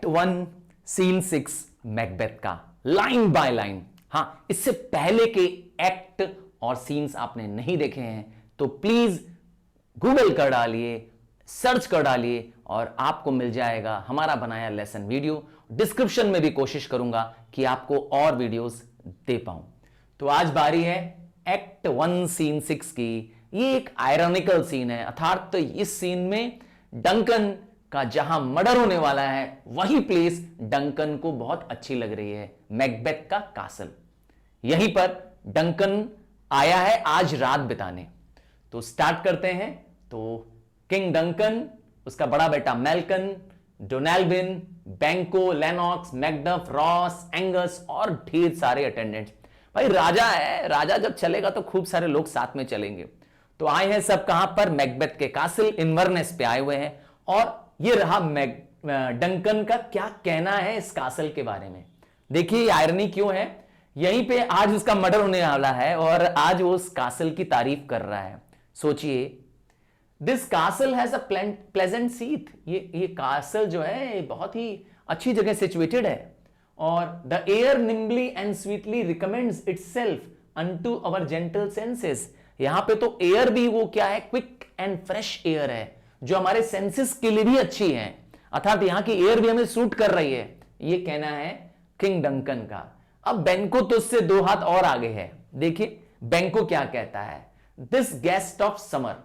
Act 1 scene 6 Macbeth का line by line. हां, इससे पहले के एक्ट और सीन्स आपने नहीं देखे हैं तो प्लीज गूगल कर डालिए, सर्च कर डालिए और आपको मिल जाएगा हमारा बनाया लेसन वीडियो। डिस्क्रिप्शन में भी कोशिश करूंगा कि आपको और वीडियोस दे पाऊं। तो आज बारी है एक्ट 1 सीन 6 की। ये एक आयरनिकल सीन है, अर्थात तो इस सीन में डंकन का जहां मर्डर होने वाला है वही प्लेस डंकन को बहुत अच्छी लग रही है, मैकबेथ का कासल। यहीं पर डंकन आया है आज रात बिताने। तो स्टार्ट करते हैं। तो किंग डंकन, उसका बड़ा बेटा मेल्कन, डोनाल्विन, बैंको, लेनॉक्स, मैकडफ, रॉस, एंगस और ढेर सारे अटेंडेंट्स। भाई राजा है, राजा जब चलेगा तो खूब सारे लोग साथ में चलेंगे। तो आए हैं सब कहां पर? मैकबेथ के कासल इन्वर्नेस पे आए हुए हैं। और ये रहा डंकन का क्या कहना है इस कासल के बारे में। देखिए आयरनी क्यों है, यहीं पे आज उसका मर्डर होने वाला है और आज वो उस कासल की तारीफ कर रहा है। सोचिए, this castle has a pleasant seat. ये कासल जो है बहुत ही अच्छी जगह सिचुएटेड है और the air nimbly and sweetly recommends itself unto our gentle senses. यहां पे तो एयर भी वो क्या है, क्विक एंड फ्रेश एयर है जो हमारे सेंसेस के लिए भी अच्छी है, अर्थात यहां की एयर भी हमें सूट कर रही है। ये कहना है किंग डंकन का। अब बैंको तो उससे 2 हाथ और आगे है। देखिए बैंको क्या कहता है, दिस गेस्ट ऑफ समर।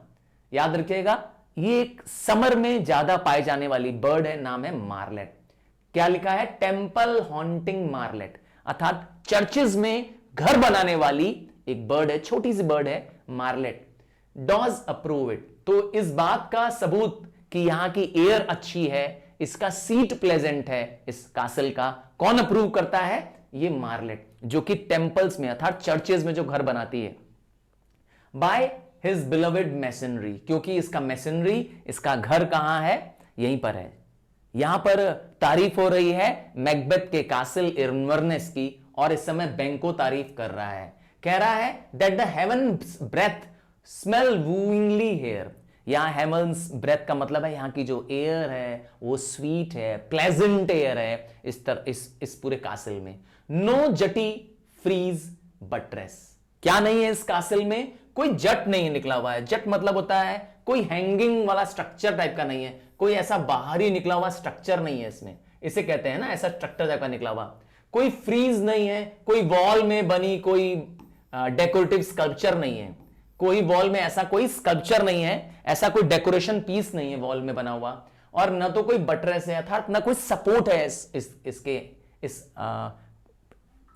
याद रखिएगा ये एक समर में ज्यादा पाए जाने वाली बर्ड है, नाम है मार्लेट। क्या लिखा है? टेंपल हॉन्टिंग मार्लेट, अर्थात चर्चेज में घर बनाने वाली एक बर्ड है, छोटी सी बर्ड है मार्लेट। Dodge approve it. तो इस बात का सबूत कि यहां की एयर अच्छी है, इसका सीट प्लेजेंट है इस कासल का, कौन अप्रूव करता है? ये मार्लेट, जो कि टेंपल्स में अर्थात चर्चेज में जो घर बनाती है। बाय हिज बिलवेड मैसनरी, क्योंकि इसका मैसनरी, इसका घर कहां है? यहीं पर है। यहां पर तारीफ हो रही है मैकबेथ के कासल इन्वर्नेस की और इस समय बैंको तारीफ कर रहा है। कह रहा है that the heavens breath smell wooingly here. यहां हेवंस ब्रेथ का मतलब है यहां की जो एयर है वो स्वीट है, प्लेजेंट एयर है इस पूरे कासल में। No jutty frieze buttress. क्या नहीं है इस कासल में? कोई जट नहीं निकला हुआ है। जट मतलब होता है कोई हैंगिंग वाला स्ट्रक्चर टाइप का नहीं है, कोई ऐसा बाहरी निकला हुआ स्ट्रक्चर नहीं है इसमें। इसे कहते हैं ना ऐसा स्ट्रक्चर टाइप का निकला हुआ। कोई फ्रीज नहीं है, कोई वॉल में बनी कोई डेकोरेटिव स्कल्पचर नहीं है, कोई वॉल में ऐसा कोई स्कल्पचर नहीं है, ऐसा कोई डेकोरेशन पीस नहीं है वॉल में बना हुआ, और न तो कोई बटरेस है अर्थात न कोई सपोर्ट है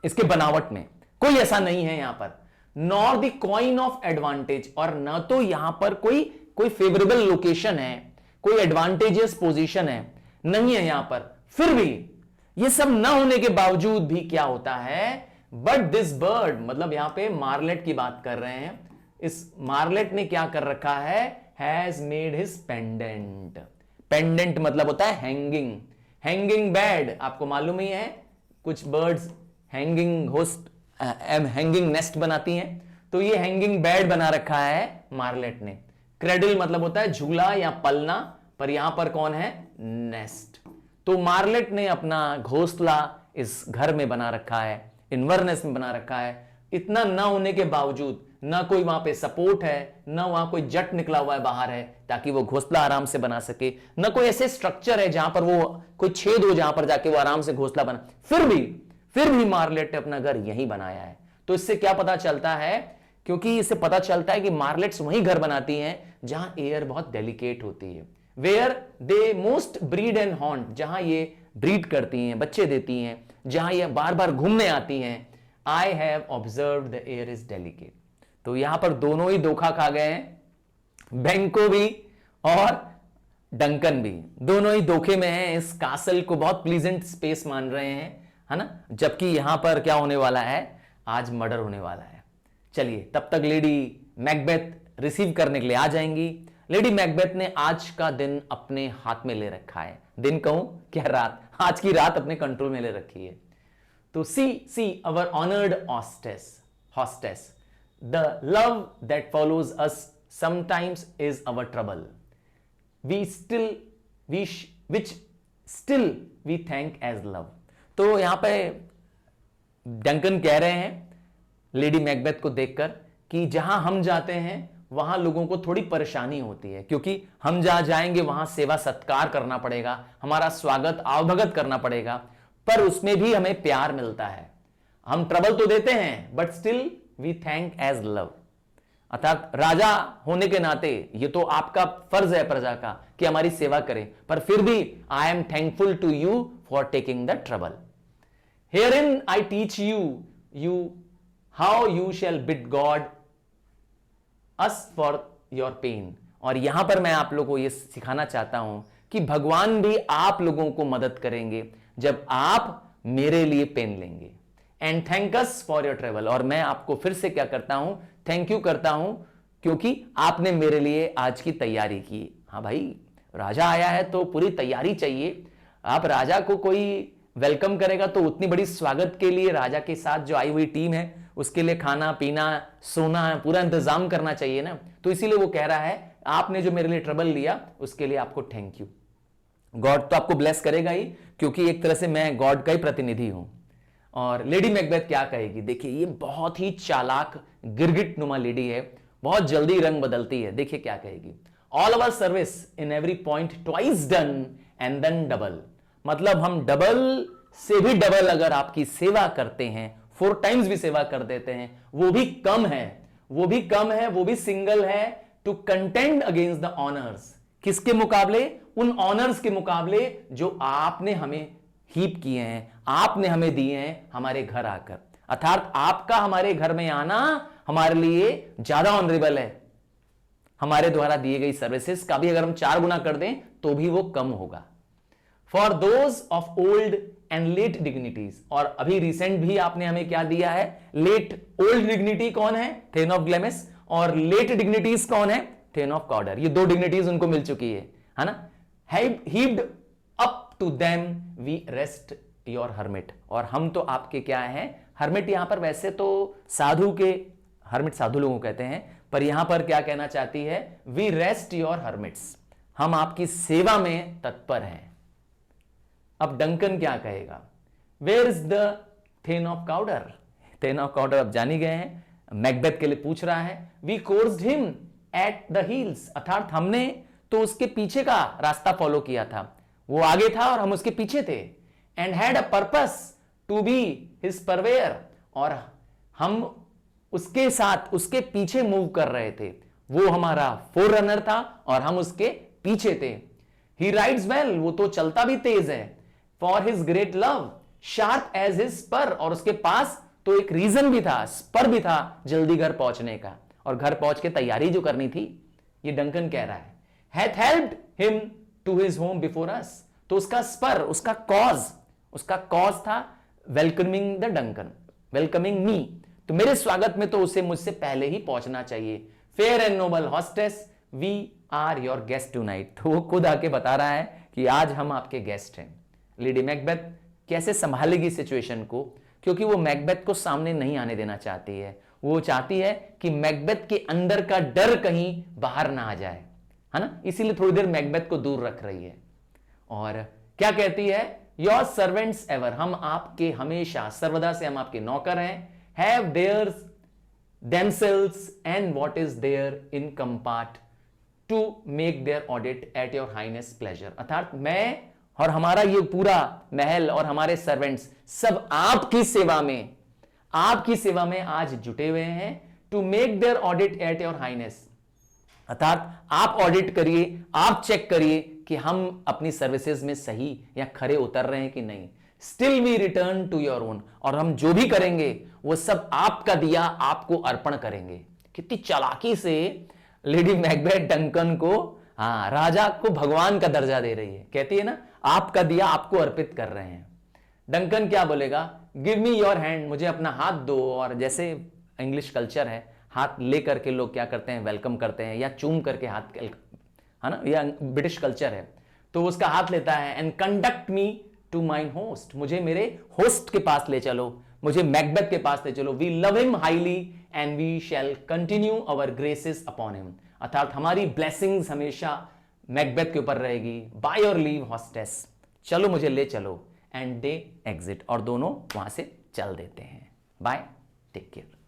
इसके बनावट में, कोई ऐसा नहीं है यहां पर। Nor the coin of advantage, और न तो यहां पर कोई फेवरेबल लोकेशन है, कोई एडवांटेजियस पोजीशन है, नहीं है यहां पर। फिर भी ये सब न होने के बावजूद भी क्या होता है, बट दिस बर्ड, मतलब यहां पे मार्लेट की बात कर रहे हैं। इस मार्लेट ने क्या कर रखा है? Has made his pendant. Pendant मतलब होता है हैंगिंग, हैंगिंग बेड। आपको मालूम ही है कुछ बर्ड्स हैंगिंग नेस्ट बनाती हैं, तो ये हैंगिंग बेड बना रखा है मार्लेट ने। क्रेडल मतलब होता है झूला या पलना, पर यहां पर कौन है? नेस्ट। तो मार्लेट ने अपना घोंसला इस घर में बना रखा है, इन्वर्नेस में बना रखा है। इतना ना होने के बावजूद ना कोई वहां पे सपोर्ट है, ना वहां कोई जट निकला हुआ है बाहर है ताकि वो घोंसला आराम से बना सके, ना कोई ऐसे स्ट्रक्चर है जहां पर वो कोई छेद हो जहां पर जाके वो आराम से घोंसला बना। फिर भी मार्लेट ने अपना घर यहीं बनाया है। तो इससे क्या पता चलता है? क्योंकि इससे पता चलता है कि मार्लेट्स वहीं घर बनाती हैं जहां एयर बहुत डेलिकेट होती है, where they most breed and haunt, जहां ये ब्रीड करती हैं, बच्चे देती हैं, जहां ये बार बार घूमने आती हैं। I have observe the air is delicate. तो यहां पर दोनों ही धोखा खा गए हैं, बैंको भी और डंकन भी, दोनों ही धोखे में हैं। इस कासल को बहुत प्लीजेंट स्पेस मान रहे हैं, है ना, जबकि यहां पर क्या होने वाला है? आज मर्डर होने वाला है। चलिए तब तक लेडी मैकबेथ रिसीव करने के लिए आ जाएंगी। लेडी मैकबेथ ने आज का दिन अपने हाथ में ले रखा है। दिन कहूं क्या रात, आज की रात अपने कंट्रोल में ले रखी है। तो see our honoured hostess, the love that follows us sometimes is our trouble, which still we thank as love. तो यहां पे डंकन कह रहे हैं लेडी मैकबेथ को देखकर कि जहां हम जाते हैं वहां लोगों को थोड़ी परेशानी होती है, क्योंकि हम जहां जाएंगे वहां सेवा सत्कार करना पड़ेगा, हमारा स्वागत आवभगत करना पड़ेगा, पर उसमें भी हमें प्यार मिलता है। हम ट्रबल तो देते हैं but still we thank as love. अर्थात राजा होने के नाते ये तो आपका फर्ज है प्रजा का कि हमारी सेवा करें, पर फिर भी I am thankful to you for taking the trouble. Herein I teach you how you shall bid God us for your pain. और यहां पर मैं आप लोगों को यह सिखाना चाहता हूं कि भगवान भी आप लोगों को मदद करेंगे जब आप मेरे लिए पेन लेंगे। And thank us for your travel. और मैं आपको फिर से क्या करता हूं, थैंक यू करता हूं, क्योंकि आपने मेरे लिए आज की तैयारी की। हाँ भाई, राजा आया है तो पूरी तैयारी चाहिए। आप राजा को कोई वेलकम करेगा तो उतनी बड़ी स्वागत के लिए राजा के साथ जो आई हुई टीम है उसके लिए खाना पीना सोना पूरा इंतजाम करना चाहिए ना। तो इसीलिए वो कह रहा है आपने जो मेरे लिए ट्रबल लिया उसके लिए आपको थैंक यू। गॉड तो आपको ब्लेस करेगा ही, क्योंकि एक तरह से मैं गॉड का ही प्रतिनिधि हूं। और लेडी मैकबेथ क्या कहेगी, देखिए ये बहुत ही चालाक गिरगिट नुमा लेडी है, बहुत जल्दी रंग बदलती है। देखिए क्या कहेगी, all our service in every point twice done and then double. मतलब हम डबल से भी डबल अगर आपकी सेवा करते हैं, 4 टाइम्स भी सेवा कर देते हैं, वो भी कम है, वो भी कम है, वो भी सिंगल है। To contend against the honours, किसके मुकाबले, उन ऑनर्स के मुकाबले जो आपने हमें हीप किए हैं, आपने हमें दिए हैं हमारे घर आकर। अर्थात आपका हमारे घर में आना हमारे लिए ज्यादा ऑनरेबल है। हमारे द्वारा दी गई सर्विसेज का भी अगर हम 4 गुना कर दें तो भी वो कम होगा। For those of old and let dignities. और अभी रिसेंट भी आपने हमें क्या दिया है, लेट। ओल्ड डिग्निटी कौन है, थेन ऑफ ग्लेमिस, और लेट डिग्निटीज कौन है, थेन ऑफ कॉर्डर। ये 2 डिग्निटीज उनको मिल चुकी है ना। Heaped up to them we rest your hermit. और हम तो आपके क्या हैं, हर्मिट। यहां पर वैसे तो साधु के, हर्मिट साधु लोगों को कहते हैं, पर यहां पर क्या कहना चाहती है, वी रेस्ट योर हर्मिट्स, हम आपकी सेवा में तत्पर हैं। अब डंकन क्या कहेगा, where is the thane of Cawdor. Thane of Cawdor अब जानी गए हैं, मैकबेथ के लिए पूछ रहा है। We coursed him at the heels. अर्थात हमने तो उसके पीछे का रास्ता फॉलो किया था, वो आगे था और हम उसके पीछे थे। And had a purpose to be his purveyor. और हम उसके साथ उसके पीछे मूव कर रहे थे, वो हमारा फोररनर था और हम उसके पीछे थे। ही राइड्स वेल, वो तो चलता भी तेज है। For his great love sharp as his spur. और उसके पास तो एक रीजन भी था, स्पर भी था जल्दी घर पहुंचने का, और घर पहुंच के तैयारी जो करनी थी। ये डंकन कह रहा है, hath helped him to his home before us. तो उसका स्पर, उसका कॉज था welcoming the Duncan, welcoming me. तो मेरे स्वागत में तो उसे मुझसे पहले ही पहुंचना चाहिए। Fair and noble hostess, we are your guest tonight. तो वो खुद आके बता रहा है कि आज हम आपके गेस्ट हैं। लेडी मैकबेथ कैसे संभालेगी सिचुएशन को, क्योंकि वो मैकबेथ को सामने नहीं आने देना चाहती है। वो चाहती है कि मैकबेथ के अंदर का डर कहीं बाहर ना आ जाए, है ना। इसीलिए थोड़ी देर मैकबेथ को दूर रख रही है। और क्या कहती है, योर सर्वेंट्स एवर, हम आपके हमेशा सर्वदा से हम आपके नौकर हैं। Have theirs themselves and what is there in compact to make their audit at your highness pleasure। अर्थात मैं और हमारा ये पूरा महल और हमारे सर्वेंट्स सब आपकी सेवा में आज जुटे हुए हैं। To make their audit at your highness. अर्थात आप ऑडिट करिए, आप चेक करिए कि हम अपनी सर्विसेज में सही या खरे उतर रहे हैं कि नहीं। Still we return to your own. और हम जो भी करेंगे वो सब आपका दिया आपको अर्पण करेंगे। कितनी चालाकी से लेडी मैकबेथ डंकन को, राजा को भगवान का दर्जा दे रही है। कहती है ना, आपका दिया आपको अर्पित कर रहे हैं। डंकन क्या बोलेगा, गिव मी योर हैंड, मुझे अपना हाथ दो। और जैसे इंग्लिश कल्चर है, हाथ लेकर के लोग क्या करते हैं, वेलकम करते हैं, या चूम करके हाथ, है ना, या ब्रिटिश कल्चर है। तो उसका हाथ लेता है। And conduct me to mine host, मुझे मेरे होस्ट के पास ले चलो, मुझे मैकबेथ के पास ले चलो। We love him highly and we shall continue our graces upon him. अर्थात हमारी ब्लेसिंग्स हमेशा मैकबेथ के ऊपर रहेगी। बाय योर लीव हॉस्टेस, चलो मुझे ले चलो, एंड दे एग्जिट, और दोनों वहां से चल देते हैं। Bye, take care.